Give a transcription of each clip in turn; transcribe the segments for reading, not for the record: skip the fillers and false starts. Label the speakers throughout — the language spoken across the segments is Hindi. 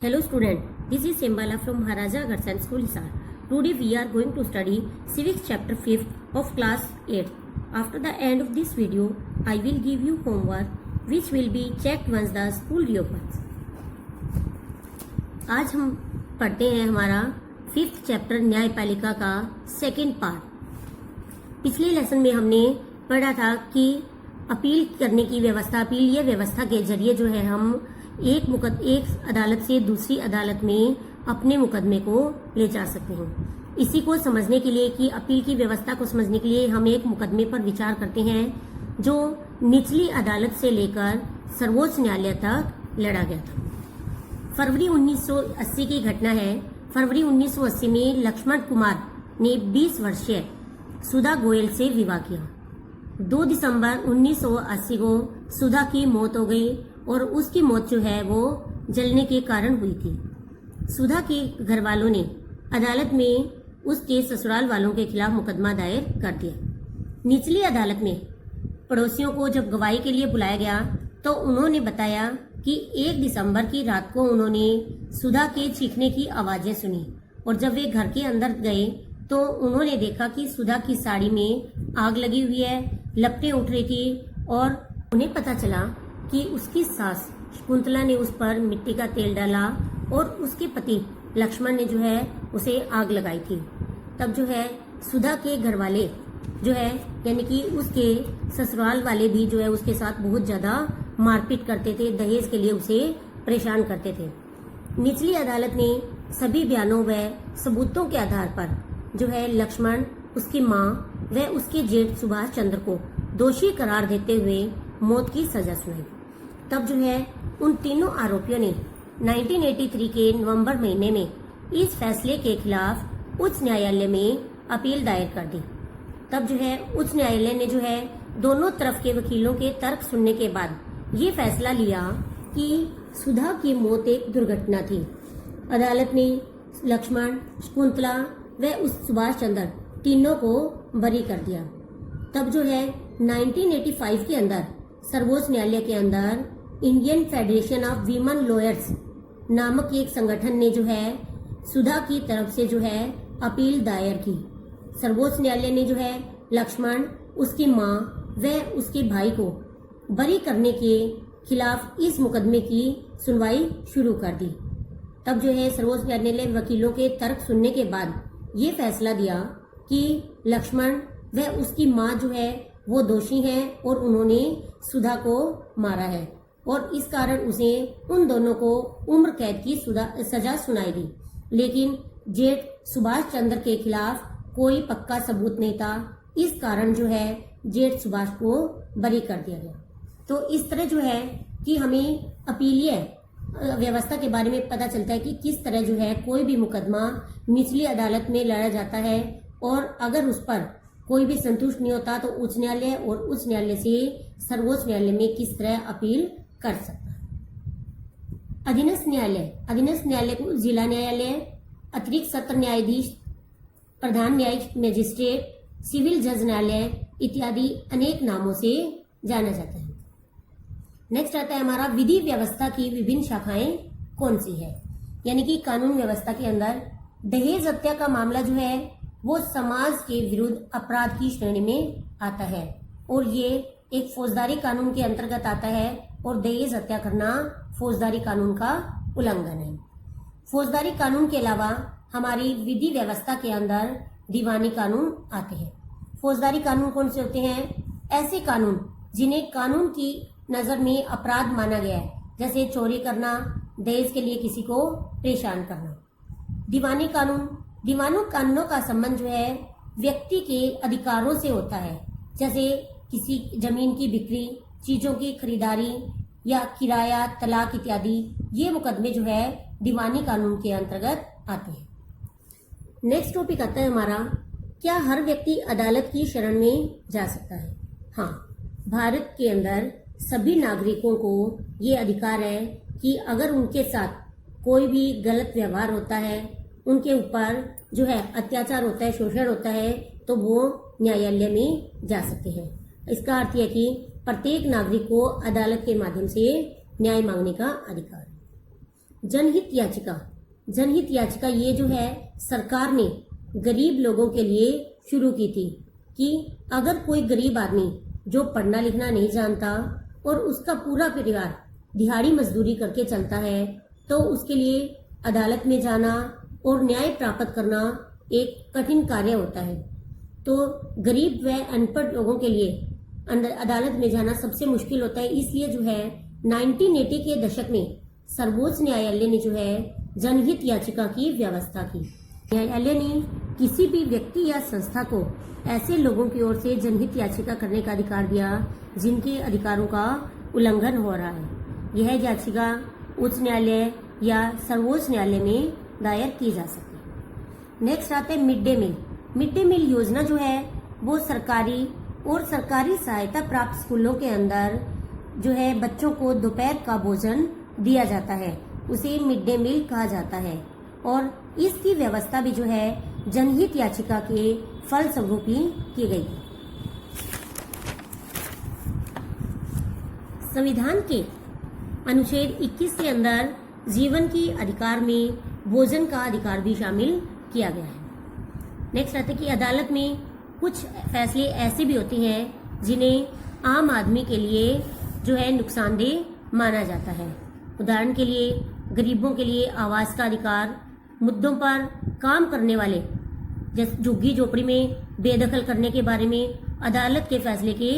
Speaker 1: Hello student, this is Sembala from Maharaja Agharshan School Hisar. Today we are going to study Civics chapter 5th of class 8. After the end of this video, I will give you homework which will be checked once the school reopens. आज हम पढ़ते हैं हमारा 5th चैप्टर न्यायपालिका का सेकेंड पार्ट। पिछले लेसन में हमने पढ़ा था कि अपील करने की व्यवस्था, अपील या व्यवस्था के जरिए जो है हम एक अदालत से दूसरी अदालत में अपने मुकदमे को ले जा सकते हैं। इसी को समझने के लिए कि अपील की व्यवस्था को समझने के लिए हम एक मुकदमे पर विचार करते हैं जो निचली अदालत से लेकर सर्वोच्च न्यायालय तक लड़ा गया था। फरवरी 1980 की घटना है। फरवरी 1980 में लक्ष्मण कुमार ने 20 वर्षीय सुधा गोयल से विवाह किया। 2 दिसंबर 1980 को सुधा की मौत हो गई और उसकी मौत जो है वो जलने के कारण हुई थी। सुधा के घर वालों ने अदालत में उसके ससुराल वालों के खिलाफ मुकदमा दायर कर दिया। निचली अदालत में पड़ोसियों को जब गवाही के लिए बुलाया गया तो उन्होंने बताया कि 1 दिसंबर की रात को उन्होंने सुधा के चीखने की आवाजें सुनी और जब वे घर के अंदर गए तो उन्होंने देखा कि सुधा की साड़ी में आग लगी हुई है, लपटें उठ रही थी और उन्हें पता चला कि उसकी सास शकुंतला ने उस पर मिट्टी का तेल डाला और उसके पति लक्ष्मण ने जो है उसे आग लगाई थी। तब जो है सुधा के घर वाले जो है यानी कि उसके ससुराल वाले भी जो है उसके साथ बहुत ज्यादा मारपीट करते थे, दहेज के लिए उसे परेशान करते थे। निचली अदालत ने सभी बयानों व सबूतों के आधार पर जो है लक्ष्मण, उसकी मां व उसके जेठ सुभाष चंद्र को दोषी करार देते हुए मौत की सजा सुनाई। तब जो है उन तीनों आरोपियों ने 1983 के नवंबर महीने में इस फैसले के खिलाफ उच्च न्यायालय में अपील दायर कर दी। तब जो है उच्च न्यायालय ने जो है दोनों तरफ के वकीलों के तर्क सुनने के बाद ये फैसला लिया कि सुधा की मौत एक दुर्घटना थी। अदालत ने लक्ष्मण, शकुंतला व उस सुभाष चंद्र तीनों को बरी कर दिया। तब जो है 1985 के अंदर सर्वोच्च न्यायालय के अंदर Indian federation of women lawyers नामक एक संगठन ने जो है सुधा की तरफ से जो है अपील दायर की। सर्वोच्च न्यायालय ने जो है लक्ष्मण, उसकी मां व उसके भाई को बरी करने के खिलाफ इस मुकदमे की सुनवाई शुरू कर दी। तब जो है सर्वोच्च न्यायालय ने वकीलों के तर्क सुनने के बाद ये फैसला दिया कि लक्ष्मण व उसकी मां जो है वो दोषी हैं और उन्होंने सुधा को मारा है और इस कारण उसे उन दोनों को उम्र कैद की सजा सुनाई दी। लेकिन जेठ सुभाष चंद्र के खिलाफ कोई पक्का सबूत नहीं था, इस कारण जो है जेठ सुभाष को बरी कर दिया गया। तो इस तरह जो है कि हमें अपीलीय व्यवस्था के बारे में पता चलता है कि किस तरह जो है कोई भी मुकदमा निचली अदालत में लड़ा जाता है और अगर उस पर कोई भी संतुष्ट नहीं होता तो उच्च न्यायालय और उच्च न्यायालय से सर्वोच्च न्यायालय में किस तरह अपील कर सकता है। अधीनस्थ न्यायालय को जिला न्यायालय, अतिरिक्त सत्र न्यायाधीश, प्रधान न्यायिक मजिस्ट्रेट, सिविल जज न्यायालय इत्यादि अनेक नामों से जाना जाता है। नेक्स्ट आता है हमारा विधि व्यवस्था की विभिन्न शाखाएं कौन सी है। यानी कि कानून व्यवस्था के अंदर दहेज हत्या का मामला जो है वो समाज के विरुद्ध अपराध की श्रेणी में आता है और ये एक फौजदारी कानून के अंतर्गत आता है और दहेज हत्या करना फौजदारी कानून का उल्लंघन है। फौजदारी कानून के अलावा हमारी विधि व्यवस्था के अंदर दीवानी कानून आते हैं। फौजदारी कानून कौन से होते हैं? ऐसे कानून जिन्हें कानून की नजर में अपराध माना गया है, जैसे चोरी करना, दहेज के लिए किसी को परेशान करना। दीवानी कानूनों का संबंध जो है व्यक्ति के अधिकारों से होता है, जैसे किसी जमीन की बिक्री, चीजों की खरीदारी या किराया, तलाक इत्यादि। ये मुकदमे जो है दीवानी कानून के अंतर्गत आते हैं। नेक्स्ट टॉपिक आता है हमारा, क्या हर व्यक्ति अदालत की शरण में जा सकता है? हाँ, भारत के अंदर सभी नागरिकों को ये अधिकार है कि अगर उनके साथ कोई भी गलत व्यवहार होता है, उनके ऊपर जो है अत्याचार होता है, शोषण होता है, तो वो न्यायालय में जा सकते हैं। इसका अर्थ यह कि प्रत्येक नागरिक को अदालत के माध्यम से न्याय मांगने का अधिकार है। जनहित याचिका। जनहित याचिका ये जो है सरकार ने गरीब लोगों के लिए शुरू की थी कि अगर कोई गरीब आदमी जो पढ़ना लिखना नहीं जानता और उसका पूरा परिवार दिहाड़ी मजदूरी करके चलता है तो उसके लिए अदालत में जाना और न्याय प्राप्त करना एक कठिन कार्य होता है। तो गरीब व अनपढ़ लोगों के लिए अदालत में जाना सबसे मुश्किल होता है। इसलिए जो है 1980 के दशक में सर्वोच्च न्यायालय ने जो है जनहित याचिका की व्यवस्था की। न्यायालय ने किसी भी व्यक्ति या संस्था को ऐसे लोगों की ओर से जनहित याचिका करने का अधिकार दिया जिनके अधिकारों का उल्लंघन हो रहा है। यह याचिका उच्च न्यायालय या सर्वोच्च न्यायालय में दायर की जा सकती है। नेक्स्ट आते हैं mid day meal. Mid day meal योजना जो है वो सरकारी और सरकारी सहायता प्राप्त स्कूलों के अंदर जो है बच्चों को दोपहर का भोजन दिया जाता है, उसे मिड डे मील कहा जाता है। और इसकी व्यवस्था भी जो है जनहित याचिका के फलस्वरूप ही की गई। संविधान के अनुच्छेद 21 के अंदर जीवन के अधिकार में भोजन का अधिकार भी शामिल किया गया है। नेक्स्ट आते कि अदालत में कुछ फैसले ऐसे भी होते हैं जिन्हें आम आदमी के लिए जो है नुकसानदेह माना जाता है। उदाहरण के लिए गरीबों के लिए आवास का अधिकार, मुद्दों पर काम करने वाले जैसे झुग्गी झोपड़ी में बेदखल करने के बारे में अदालत के फैसले के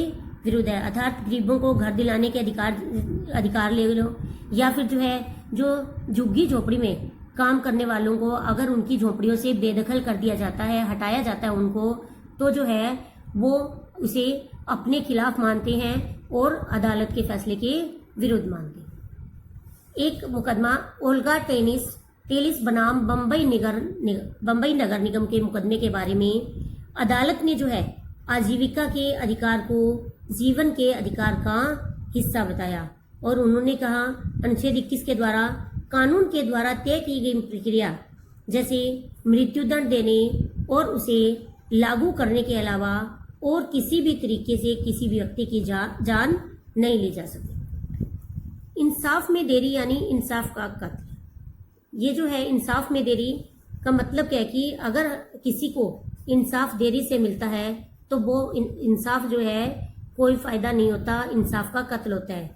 Speaker 1: विरुद्ध है। अर्थात गरीबों को घर दिलाने के अधिकार ले लो, या फिर जो है जो झुग्गी झोपड़ी में काम करने वालों को अगर उनकी झोपड़ियों से बेदखल कर दिया जाता है, हटाया जाता है उनको, तो जो है वो उसे अपने खिलाफ मानते हैं और अदालत के फैसले के विरुद्ध मानते हैं। एक मुकदमा ओल्गा टेलिस बनाम बम्बई नगर निगम के मुकदमे के बारे में अदालत ने जो है आजीविका के अधिकार को जीवन के अधिकार का हिस्सा बताया और उन्होंने कहा अनुच्छेद 21 के द्वारा कानून के द्वारा तय की गई प्रक्रिया जैसे मृत्युदंड देने और उसे लागू करने के अलावा और किसी भी तरीके से किसी भी व्यक्ति की जान नहीं ली जा सकती। इंसाफ में देरी यानी इंसाफ का कत्ल। ये जो है इंसाफ में देरी का मतलब क्या है कि अगर किसी को इंसाफ देरी से मिलता है तो वो इंसाफ जो है कोई फायदा नहीं होता, इंसाफ का कत्ल होता है।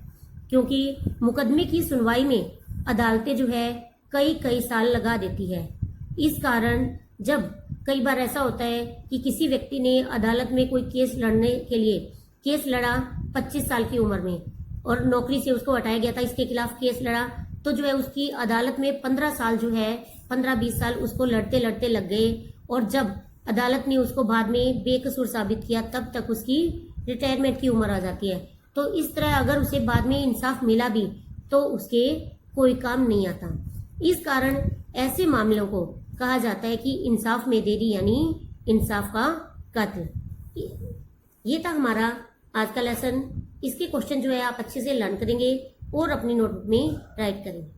Speaker 1: क्योंकि मुकदमे की सुनवाई में अदालतें जो है कई साल लगा देती है। इस कारण जब कई बार ऐसा होता है कि किसी व्यक्ति ने अदालत में कोई केस लड़ने के लिए केस लड़ा 25 साल की उम्र में और नौकरी से उसको हटाया गया था, इसके खिलाफ केस लड़ा, तो जो है उसकी अदालत में 15 साल जो है 15-20 साल उसको लड़ते लड़ते लग गए और जब अदालत ने उसको बाद में बेकसूर साबित किया तब तक उसकी रिटायरमेंट की उम्र आ जाती है। तो इस तरह अगर उसे बाद में इंसाफ मिला भी तो उसके कोई काम नहीं आता। इस कारण ऐसे मामलों को कहा जाता है कि इंसाफ में देरी यानी इंसाफ का कत्ल। ये था हमारा आज का लेसन। इसके क्वेश्चन जो है आप अच्छे से लर्न करेंगे और अपनी नोटबुक में राइट करेंगे।